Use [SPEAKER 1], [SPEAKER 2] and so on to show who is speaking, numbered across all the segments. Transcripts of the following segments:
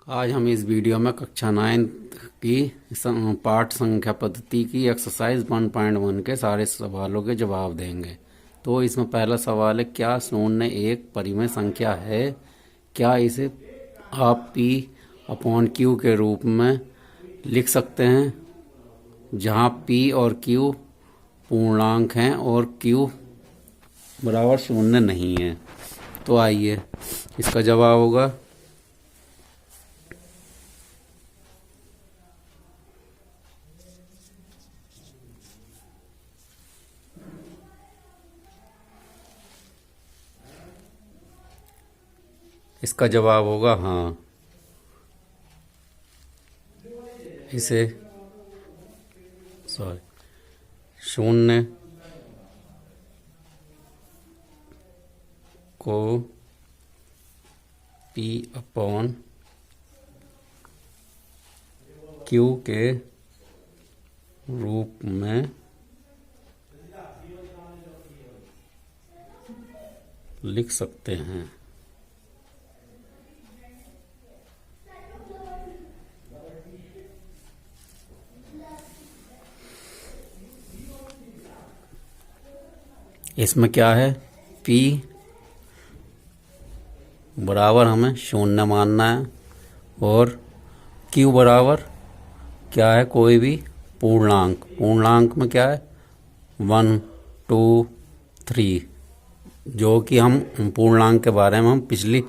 [SPEAKER 1] आज हम इस वीडियो में कक्षा 9 की पाठ संख्या पद्धति की एक्सरसाइज 1.1 के सारे सवालों के जवाब देंगे। तो इसमें पहला सवाल है, क्या 0 एक परिमेय संख्या है? क्या इसे आप P अपॉन Q के रूप में लिख सकते हैं, जहां P और Q पूर्णांक हैं और Q बराबर 0 नहीं है। तो आइए, इसका जवाब होगा हाँ। इसे 0 को P अपॉन Q के रूप में लिख सकते हैं। इसमें क्या है, P बराबर हमें 0 मानना है और Q बराबर क्या है, कोई भी पूर्णांक में क्या है 1 2 3, जो कि हम पूर्णांक के बारे में हम पिछली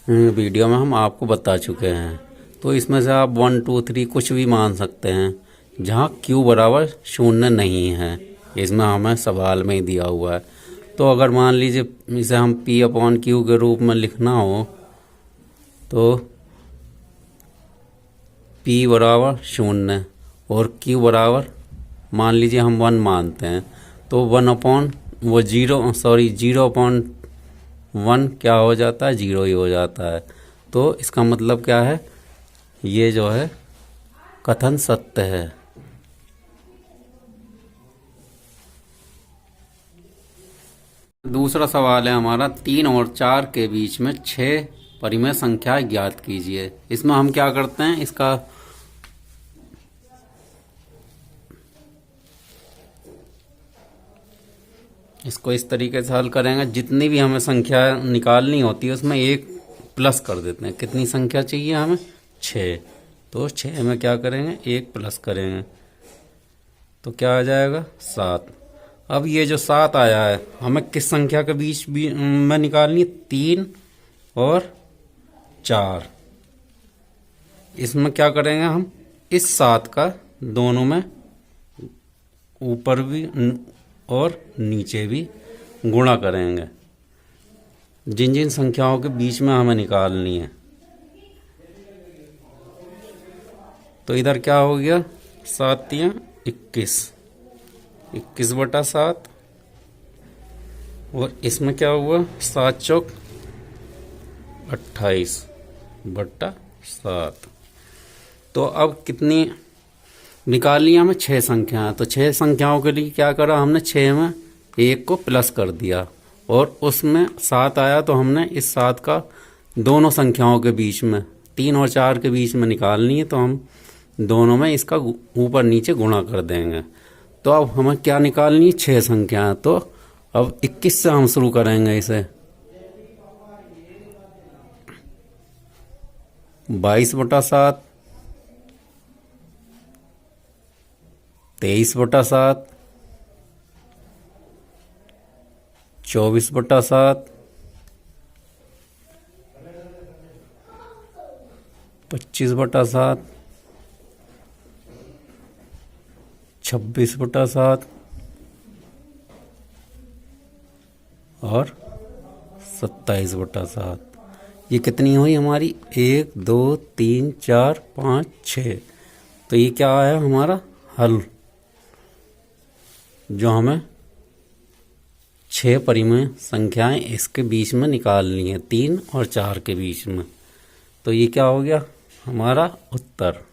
[SPEAKER 1] वीडियो में हम आपको बता चुके हैं। तो इसमें से आप 1 2 3 कुछ भी मान सकते हैं, जहाँ Q बराबर 0 नहीं है। इसमें हमें सवाल में ही दिया हुआ है। तो अगर मान लीजिए इसे हम P अपॉन Q के रूप में लिखना हो तो P बराबर 0 और Q बराबर मान लीजिए हम 1 मानते हैं, तो 0/1 क्या हो जाता है, 0 ही हो जाता है। तो इसका मतलब क्या है, ये जो है कथन सत्य है। दूसरा सवाल है हमारा, 3 और 4 के बीच में 6 परिमेय संख्या ज्ञात कीजिए। इसमें हम क्या करते हैं, इसको इस तरीके से हल करेंगे। जितनी भी हमें संख्या निकालनी होती है उसमें एक प्लस कर देते हैं। कितनी संख्या चाहिए हमें, 6। तो 6 में क्या करेंगे, एक प्लस करेंगे तो क्या आ जाएगा, 7। अब ये जो 7 आया है, हमें किस संख्या के बीच में निकालनी है, 3 और 4। इसमें क्या करेंगे हम, इस 7 का दोनों में ऊपर भी और नीचे भी गुणा करेंगे, जिन जिन संख्याओं के बीच में हमें निकालनी है। तो इधर क्या हो गया, 7 या 21/7, और इसमें क्या हुआ, 7 चौक 28/7। तो अब कितनी निकालनी है हमें, 6 संख्याएं। तो 6 संख्याओं के लिए क्या करा हमने, 6 में 1 को प्लस कर दिया और उसमें 7 आया, तो हमने इस 7 का दोनों संख्याओं के बीच में, 3 और 4 के बीच में निकालनी है। तो हम दोनों में इसका ऊपर नीचे गुणा कर देंगे। तो अब हमें क्या निकालनी है, 6 संख्याएं। तो अब 21 से हम शुरू करेंगे इसे, 22/7, 23/7, 24/7, 25/7, 26/7 और 27/7। ये कितनी हुई हमारी, 1 2 3 4 5 6। तो ये क्या आया हमारा हल, जो हमें 6 परिमेय संख्याएं इसके बीच में निकालनी है, 3 और 4 के बीच में। तो ये क्या हो गया हमारा उत्तर।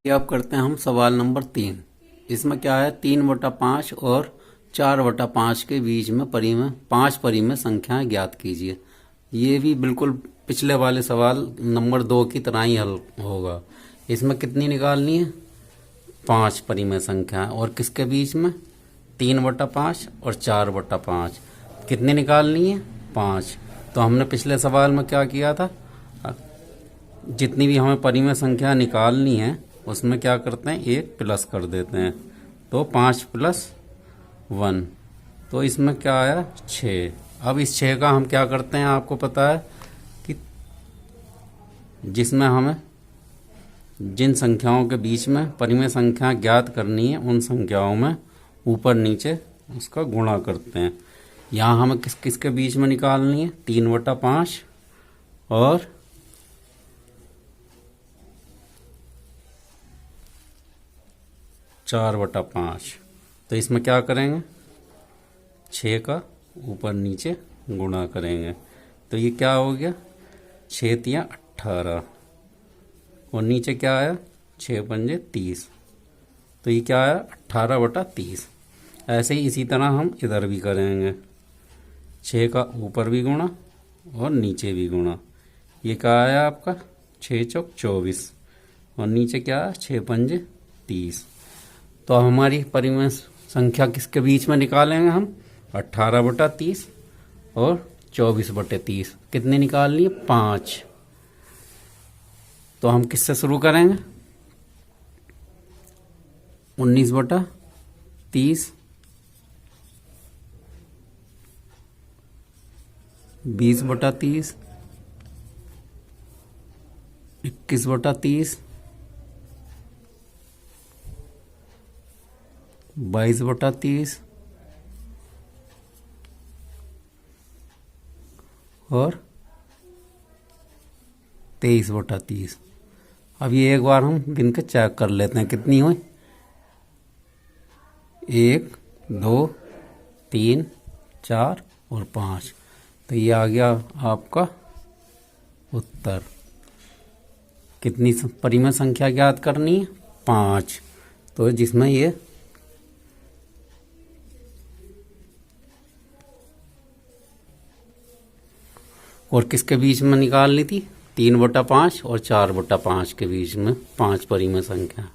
[SPEAKER 1] ये अब करते हैं हम सवाल नंबर 3। इसमें क्या है, 3/5 और 4/5 के बीच में 5 परिमेय संख्याएं ज्ञात कीजिए। ये भी बिल्कुल पिछले वाले सवाल नंबर 2 की तरह ही हल होगा। इसमें कितनी निकालनी है? 5 परिमेय संख्या, और किसके बीच में? 3/5 और 4/5। कितनी निकालनी है? 5। तो हमने पिछले सवाल में क्या किया था, जितनी भी हमें परिमेय संख्या निकालनी है उसमें क्या करते हैं, 1 प्लस कर देते हैं। तो 5 + 1, तो इसमें क्या आया? 6। अब इस 6 का हम क्या करते हैं, आपको पता है कि जिसमें हमें जिन संख्याओं के बीच में परिमेय संख्या ज्ञात करनी है उन संख्याओं में ऊपर नीचे उसका गुणा करते हैं। यहाँ हमें किसके बीच में निकालनी है? 3/5 और 4/5। तो इसमें क्या करेंगे, 6 का ऊपर नीचे गुणा करेंगे। तो ये क्या हो गया, 6 × 18, और नीचे क्या आया, 6 × 5 = 30। तो ये क्या आया, 18/30। ऐसे ही इसी तरह हम इधर भी करेंगे, 6 का ऊपर भी गुणा और नीचे भी गुणा। ये क्या आया आपका, 6 × 4 = 24, और नीचे क्या आया, 6 × 5 = 30। तो हमारी परिमेय संख्या किसके बीच में निकालेंगे हम, 18/30 और 24/30। कितनी निकालनी है, 5। तो हम किससे शुरू करेंगे, 19/30, 20/30, 21/30, 22/30 और 23/30। अब ये एक बार हम गिन के चेक कर लेते हैं कितनी हुई। 1, 2, 3, 4 और 5। तो ये आ गया आपका उत्तर। कितनी परिमेय संख्या ज्ञात करनी है, 5। तो जिसमें ये और किसके बीच में निकालनी थी, 3/5 और 4/5 के बीच में 5 परिमेय संख्या।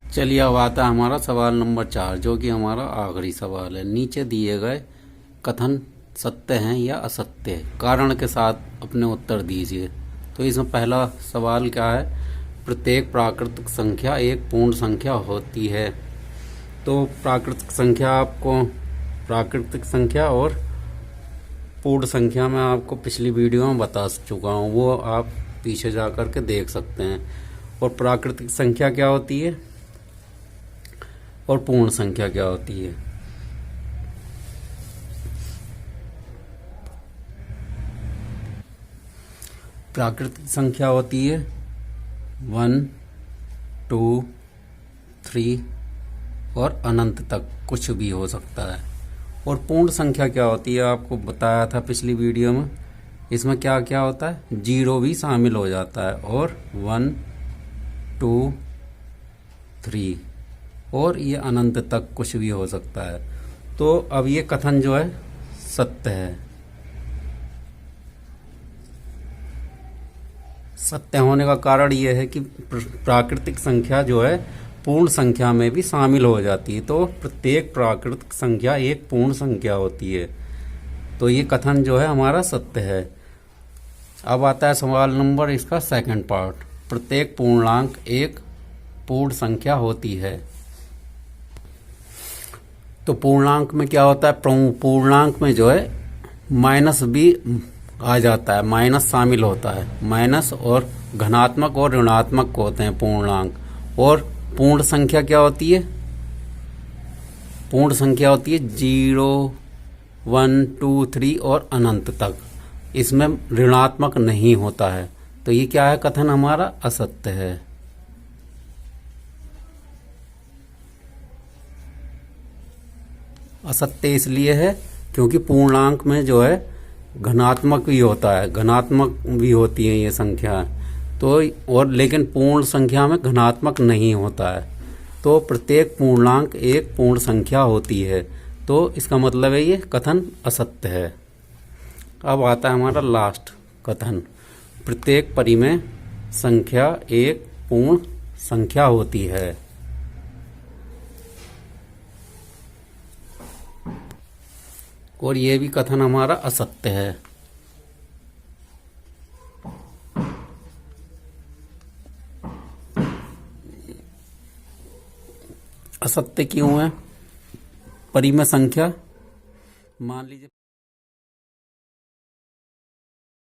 [SPEAKER 1] चलिए अब आता है हमारा सवाल नंबर 4, जो कि हमारा आखिरी सवाल है। नीचे दिए गए कथन सत्य हैं या असत्य है, कारण के साथ अपने उत्तर दीजिए। तो इसमें पहला सवाल क्या है, प्रत्येक प्राकृतिक संख्या एक पूर्ण संख्या होती है। तो प्राकृतिक संख्या आपको, प्राकृतिक संख्या और पूर्ण संख्या मैं आपको पिछली वीडियो में बता चुका हूँ, वो आप पीछे जा कर के देख सकते हैं। और प्राकृतिक संख्या क्या होती है और पूर्ण संख्या क्या होती है। प्राकृतिक संख्या होती है 1, 2, 3 और अनंत तक कुछ भी हो सकता है। और पूर्ण संख्या क्या होती है, आपको बताया था पिछली वीडियो में। इसमें क्या क्या होता है, 0 भी शामिल हो जाता है, और 1, 2, 3 और ये अनंत तक कुछ भी हो सकता है। तो अब ये कथन जो है सत्य है। सत्य होने का कारण ये है कि प्राकृतिक संख्या जो है पूर्ण संख्या में भी शामिल हो जाती है। तो प्रत्येक प्राकृतिक संख्या एक पूर्ण संख्या होती है। तो ये कथन जो है हमारा सत्य है। अब आता है सवाल नंबर इसका सेकंड पार्ट, प्रत्येक पूर्णांक एक पूर्ण संख्या होती है। तो पूर्णांक में क्या होता है, पूर्णांक में जो है माइनस भी आ जाता है, माइनस शामिल होता है। माइनस और धनात्मक और ऋणात्मक होते हैं पूर्णांक। और पूर्ण संख्या क्या होती है, पूर्ण संख्या होती है 0, 1, 2, 3 और अनंत तक। इसमें ऋणात्मक नहीं होता है। तो ये क्या है, कथन हमारा असत्य है। असत्य इसलिए है क्योंकि पूर्णांक में जो है धनात्मक भी होता है, धनात्मक भी होती है ये संख्या। तो और लेकिन पूर्ण संख्या में धनात्मक नहीं होता है। तो प्रत्येक पूर्णांक एक पूर्ण संख्या होती है। तो इसका मतलब है ये कथन असत्य है। अब आता है हमारा लास्ट कथन, प्रत्येक परिमेय संख्या एक पूर्ण संख्या होती है। और ये भी कथन हमारा असत्य है। असत्य क्यों है? परिमेय संख्या मान लीजिए